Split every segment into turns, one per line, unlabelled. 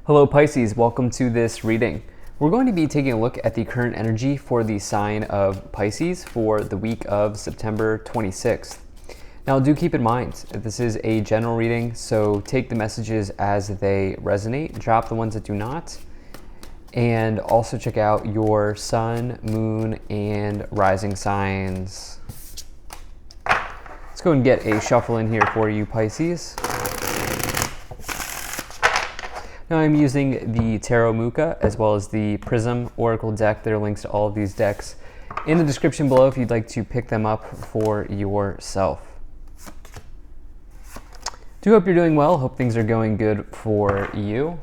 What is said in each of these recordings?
Hello Pisces, welcome to this reading. We're going to be taking a look at the current energy for the sign of Pisces for the week of September 26th. Now do keep in mind, this is a general reading, so take the messages as they resonate, drop the ones that do not, and also check out your sun, moon, and rising signs. Let's go and get a shuffle in here for you Pisces. Now I'm using the Tarot Muka as well as the Prism Oracle deck. There are links to all of these decks in the description below if you'd like to pick them up for yourself. Do hope you're doing well. Hope things are going good for you.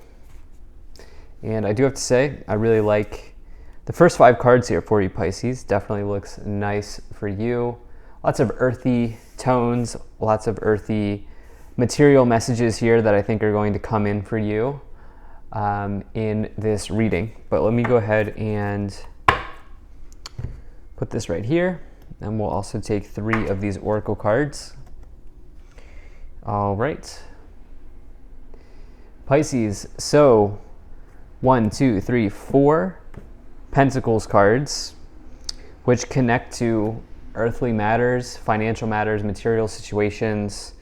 And I do have to say, I really like the first 5 cards here for you Pisces. Definitely looks nice for you. Lots of earthy tones, lots of earthy material messages here that I think are going to come in for you in this reading. But let me go ahead and put this right here, and we'll also take 3 of these oracle cards. All right, Pisces, so 1, 2, 3, 4 Pentacles cards, which connect to earthly matters, financial matters, material situations.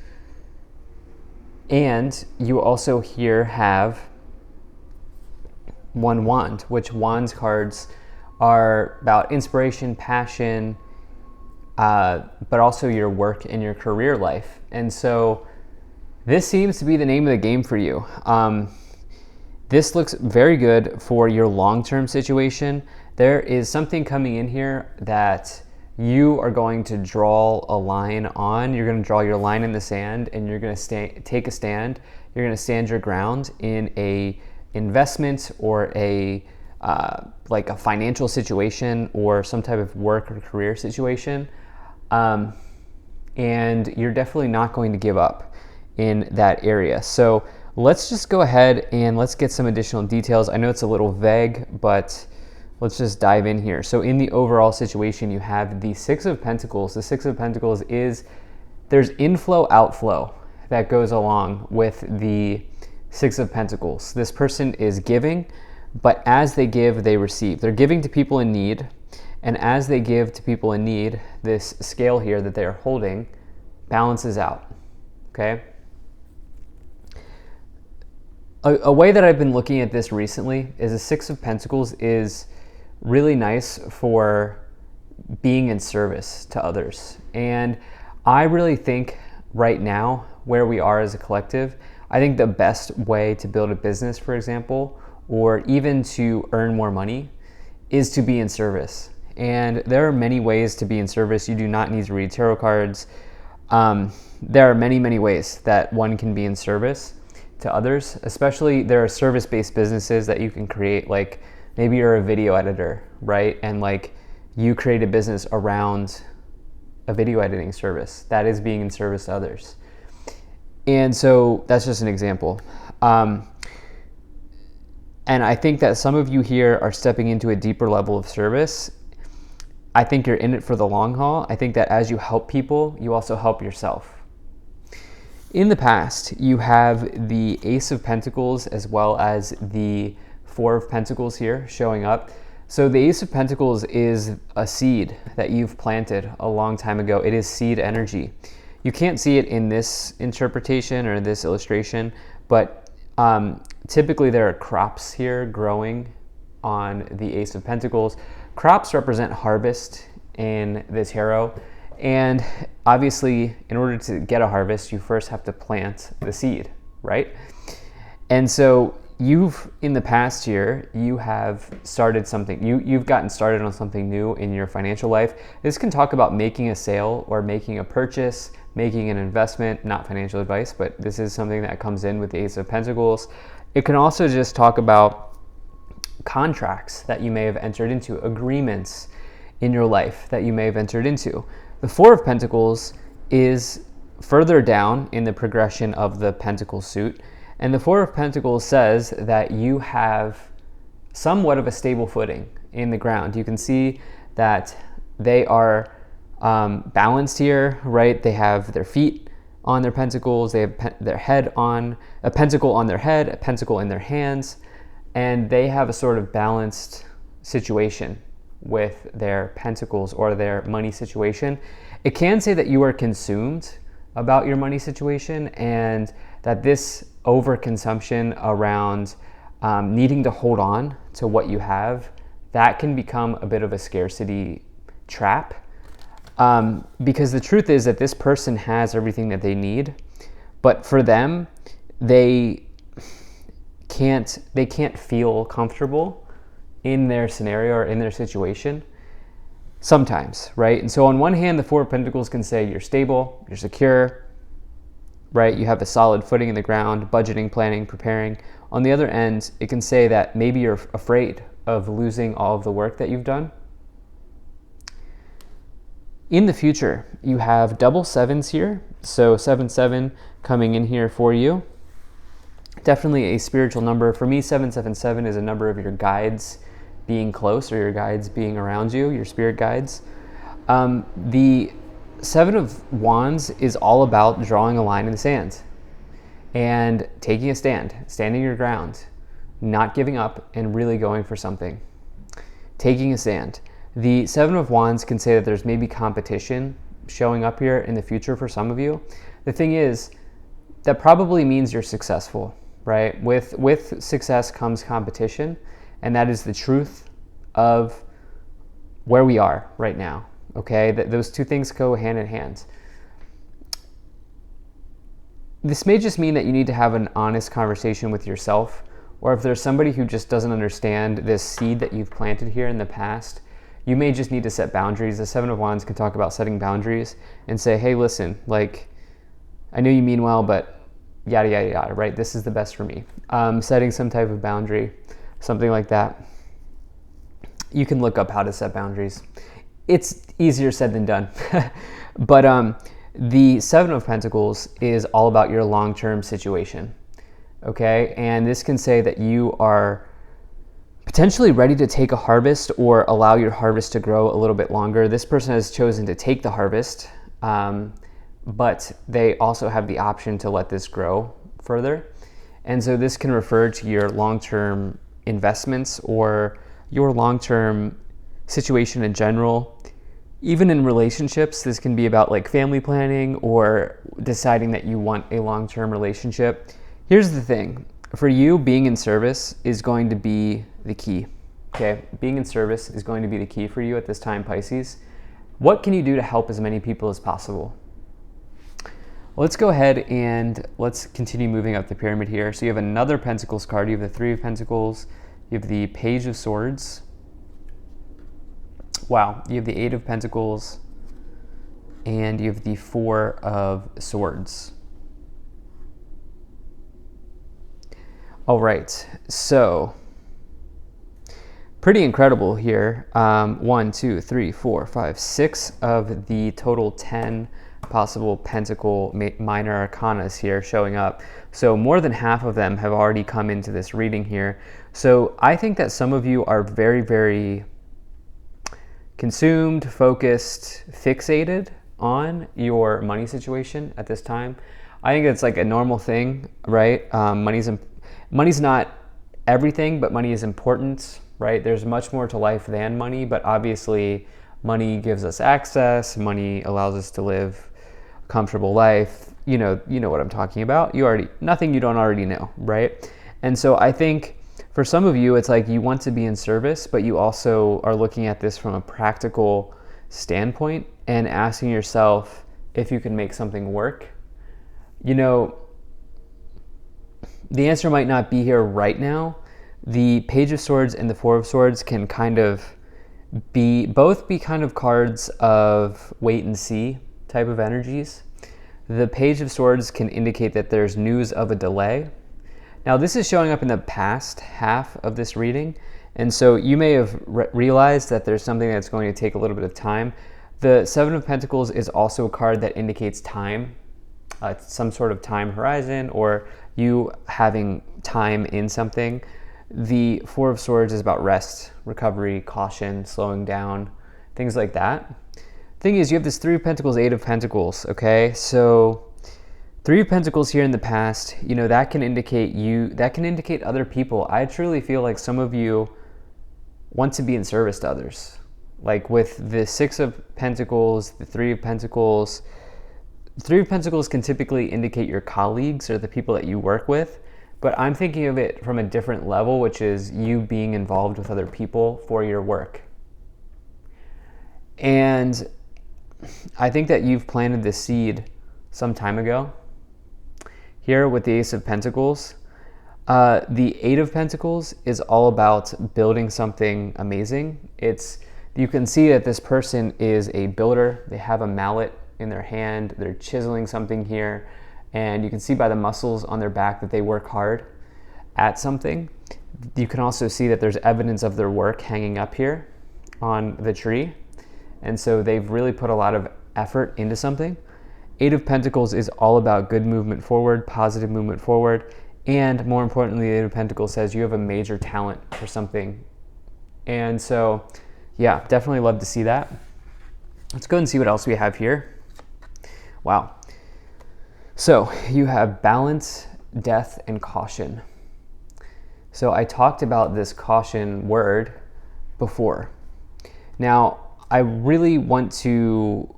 And you also here have 1 wand, which wands cards are about inspiration, passion, but also your work and your career life. And so this seems to be the name of the game for you. This looks very good for your long-term situation. There is something coming in here that you are going to draw a line on. You're going to draw your line in the sand, and you're going to take a stand. You're going to stand your ground in a investment or a like a financial situation or some type of work or career situation, and you're definitely not going to give up in that area. So let's just go ahead and let's get some additional details. I know it's a little vague, but let's just dive in here. So in the overall situation, you have the 6 of Pentacles. The 6 of Pentacles is, there's inflow, outflow that goes along with the 6 of Pentacles. This person is giving, but as they give, they receive. They're giving to people in need, and as they give to people in need, this scale here that they're holding balances out, okay? A way that I've been looking at this recently is the 6 of Pentacles is really nice for being in service to others. And I really think right now, where we are as a collective, I think the best way to build a business, for example, or even to earn more money, is to be in service. And there are many ways to be in service. You do not need to read tarot cards. There are many, many ways that one can be in service to others. Especially there are service-based businesses that you can create, like maybe you're a video editor, right? And like you create a business around a video editing service. That is being in service to others. And so that's just an example. And I think that some of you here are stepping into a deeper level of service. I think you're in it for the long haul. I think that as you help people, you also help yourself. In the past, you have the Ace of Pentacles as well as the 4 of Pentacles here showing up. So the Ace of Pentacles is a seed that you've planted a long time ago. It is seed energy. You can't see it in this interpretation or this illustration, but typically there are crops here growing on the Ace of Pentacles. Crops represent harvest in the tarot, and obviously in order to get a harvest, you first have to plant the seed, right? And so in the past year, you have started something, you've gotten started on something new in your financial life. This can talk about making a sale or making a purchase, making an investment, not financial advice, but this is something that comes in with the Ace of Pentacles. It can also just talk about contracts that you may have entered into, agreements in your life that you may have entered into. The 4 of Pentacles is further down in the progression of the Pentacle suit. And the 4 of Pentacles says that you have somewhat of a stable footing in the ground. You can see that they are balanced here, right? They have their feet on their pentacles. They have their head on a pentacle on their head, a pentacle in their hands, and they have a sort of balanced situation with their pentacles or their money situation. It can say that you are consumed about your money situation, and that this overconsumption around needing to hold on to what you have, that can become a bit of a scarcity trap. Because the truth is that this person has everything that they need, but for them, they can't feel comfortable in their scenario or in their situation sometimes, right? And so on one hand, the Four of Pentacles can say you're stable, you're secure, right? You have a solid footing in the ground, budgeting, planning, preparing. On the other end, it can say that maybe you're afraid of losing all of the work that you've done. In the future, you have double sevens here. So 7-7 coming in here for you. Definitely a spiritual number. For me, 777 is a number of your guides being close, or your guides being around you, your spirit guides. The Seven of Wands is all about drawing a line in the sand and taking a stand, standing your ground, not giving up, and really going for something. Taking a stand. The Seven of Wands can say that there's maybe competition showing up here in the future for some of you. The thing is, that probably means you're successful, right? With success comes competition, and that is the truth of where we are right now, okay? Those two things go hand in hand. This may just mean that you need to have an honest conversation with yourself, or if there's somebody who just doesn't understand this seed that you've planted here in the past, you may just need to set boundaries. The Seven of Wands can talk about setting boundaries and say, hey, listen, like, I know you mean well, but yada, yada, yada, right? This is the best for me. Setting some type of boundary, something like that. You can look up how to set boundaries. It's easier said than done. But the Seven of Pentacles is all about your long-term situation, okay? And this can say that you are potentially ready to take a harvest or allow your harvest to grow a little bit longer. This person has chosen to take the harvest, but they also have the option to let this grow further. And so this can refer to your long-term investments or your long-term situation in general. Even in relationships, this can be about like family planning or deciding that you want a long-term relationship. Here's the thing. For you, being in service is going to be the key, okay? Being in service is going to be the key for you at this time, Pisces. What can you do to help as many people as possible? Let's go ahead and let's continue moving up the pyramid here. So you have another Pentacles card. You have the Three of Pentacles. You have the Page of Swords. Wow. You have the Eight of Pentacles. And you have the Four of Swords. All right. So pretty incredible here. 1, 2, 3, 4, 5, 6 of the total 10 possible Pentacle minor arcanas here showing up. So more than half of them have already come into this reading here. So I think that some of you are very, very consumed, focused, fixated on your money situation at this time. I think it's like a normal thing, right? Money's not everything, but money is important, right? There's much more to life than money, but obviously money gives us access. Money allows us to live a comfortable life. You know what I'm talking about. Nothing you don't already know, right? And so I think for some of you, it's like you want to be in service, but you also are looking at this from a practical standpoint and asking yourself if you can make something work. You know, the answer might not be here right now. The Page of Swords and the Four of Swords can kind of both be kind of cards of wait and see type of energies. The Page of Swords can indicate that there's news of a delay. Now this is showing up in the past half of this reading, and so you may have realized that there's something that's going to take a little bit of time. The Seven of Pentacles is also a card that indicates time, some sort of time horizon, or you having time in something. The Four of Swords is about rest, recovery, caution, slowing down, things like that. Thing is, you have this Three of Pentacles, Eight of Pentacles, okay? So Three of Pentacles here in the past, that can indicate that can indicate other people. I truly feel like some of you want to be in service to others. Like with the Six of Pentacles, the Three of Pentacles. Three of Pentacles can typically indicate your colleagues or the people that you work with, but I'm thinking of it from a different level, which is you being involved with other people for your work. And I think that you've planted this seed some time ago. Here with the Ace of Pentacles, the Eight of Pentacles is all about building something amazing. You can see that this person is a builder. They have a mallet in their hand. They're chiseling something here. And you can see by the muscles on their back that they work hard at something. You can also see that there's evidence of their work hanging up here on the tree. And so they've really put a lot of effort into something. Eight of Pentacles is all about good movement forward, positive movement forward, and more importantly, the Eight of Pentacles says you have a major talent for something. And so, yeah, definitely love to see that. Let's go and see what else we have here. Wow. So you have balance, death, and caution. So I talked about this caution word before. Now, I really want to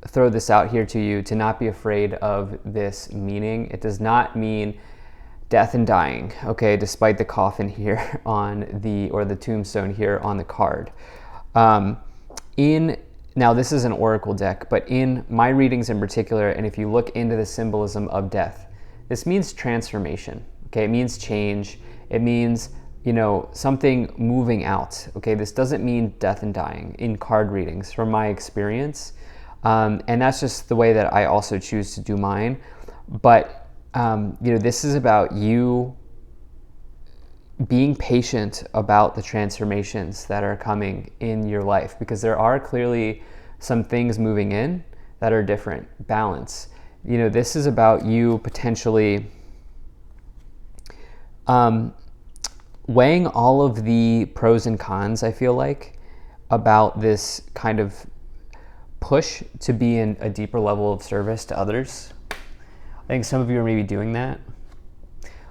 throw this out here to you to not be afraid of this meaning. It does not mean death and dying, okay, despite the coffin here or the tombstone here on the card. Now this is an oracle deck, but in my readings in particular, and if you look into the symbolism of death, this means transformation, okay? It means change. It means, something moving out, okay? This doesn't mean death and dying in card readings from my experience. And that's just the way that I also choose to do mine. But, this is about you being patient about the transformations that are coming in your life, because there are clearly some things moving in that are different. Balance. This is about you potentially weighing all of the pros and cons, I feel like, about this kind of push to be in a deeper level of service to others. I think some of you are maybe doing that.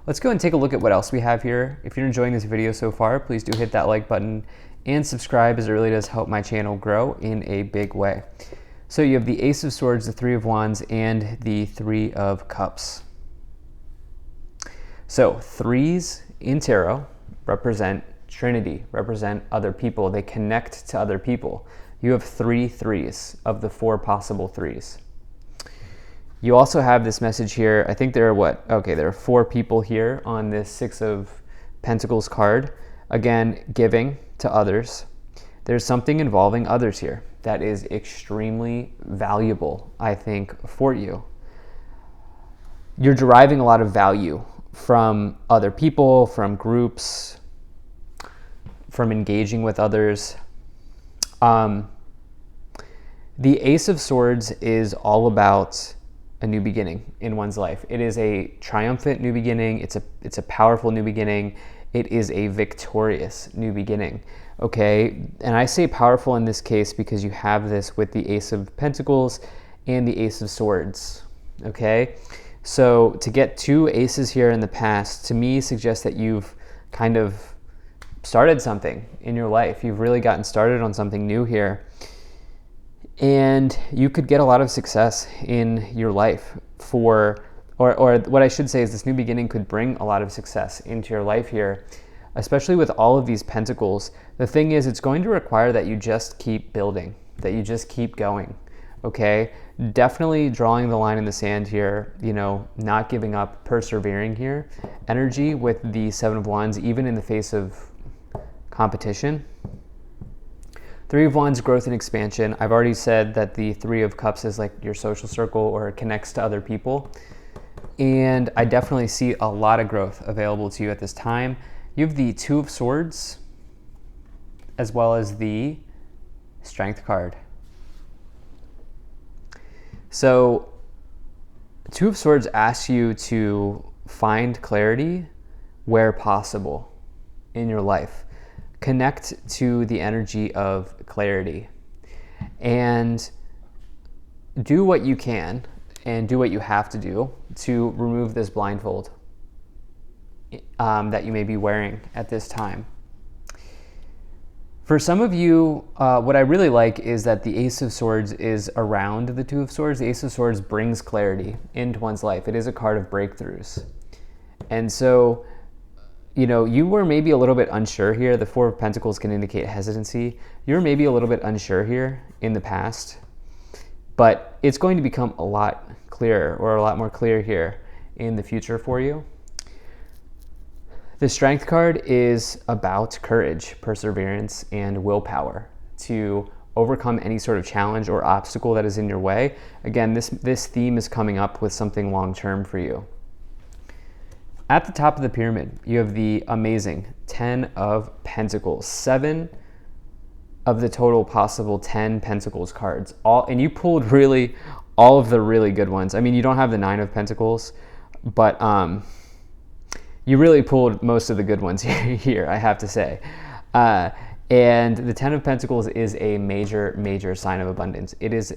Let's go and take a look at what else we have here. If you're enjoying this video so far, please do hit that like button and subscribe, as it really does help my channel grow in a big way. So you have the Ace of Swords, the Three of Wands, and the Three of Cups. So threes in tarot represent Trinity, represent other people. They connect to other people. You have 3 threes of the 4 possible threes. You also have this message here. I think there are 4 people here on this Six of Pentacles card. Again, giving to others. There's something involving others here that is extremely valuable, I think, for you. You're deriving a lot of value from other people, from groups, from engaging with others. The Ace of Swords is all about a new beginning in one's life. It is a triumphant new beginning. It's a powerful new beginning. It is a victorious new beginning. Okay, and I say powerful in this case because you have this with the Ace of Pentacles and the Ace of Swords. Okay, so to get 2 aces here in the past, to me, suggests that you've kind of started something in your life. You've really gotten started on something new here. And you could get a lot of success in your life or what I should say is this new beginning could bring a lot of success into your life here, especially with all of these pentacles. The thing is, it's going to require that you just keep building, that you just keep going, okay? Definitely drawing the line in the sand here, not giving up, persevering here. Energy with the Seven of Wands, even in the face of competition. Three of Wands, growth and expansion. I've already said that the Three of Cups is like your social circle or connects to other people. And I definitely see a lot of growth available to you at this time. You have the Two of Swords, as well as the Strength card. So, Two of Swords asks you to find clarity where possible in your life. Connect to the energy of clarity and do what you can and do what you have to do to remove this blindfold that you may be wearing at this time. For some of you, what I really like is that the Ace of Swords is around the Two of Swords. The Ace of Swords brings clarity into one's life. It is a card of breakthroughs. And so, you were maybe a little bit unsure here. The Four of Pentacles can indicate hesitancy. You're maybe a little bit unsure here in the past, but it's going to become a lot clearer, or a lot more clear here in the future for you. The Strength card is about courage, perseverance, and willpower to overcome any sort of challenge or obstacle that is in your way. Again, this theme is coming up with something long-term for you. At the top of the pyramid, you have the amazing 10 of Pentacles, 7 of the total possible 10 Pentacles cards. And you pulled really all of the really good ones. I mean, you don't have the 9 of Pentacles, but you really pulled most of the good ones here, I have to say. And the 10 of Pentacles is a major, major sign of abundance. It is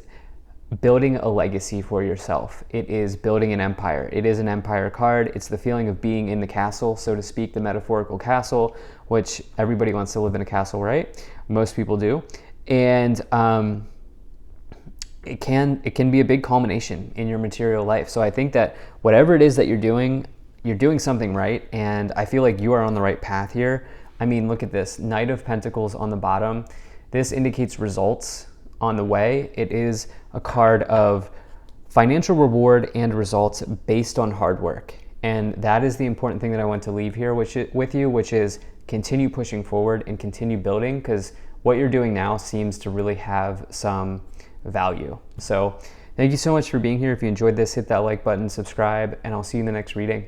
building a legacy for yourself. It is building an empire. It is an empire card. It's the feeling of being in the castle, so to speak, the metaphorical castle, which everybody wants to live in a castle, right? Most people do. And it can be a big culmination in your material life. So I think that whatever it is that you're doing something right, and I feel like you are on the right path here. I mean, look at this, Knight of Pentacles on the bottom. This indicates results on the way. It is a card of financial reward and results based on hard work. And that is the important thing that I want to leave here with you, which is continue pushing forward and continue building, because what you're doing now seems to really have some value. So thank you so much for being here. If you enjoyed this, hit that like button, subscribe, and I'll see you in the next reading.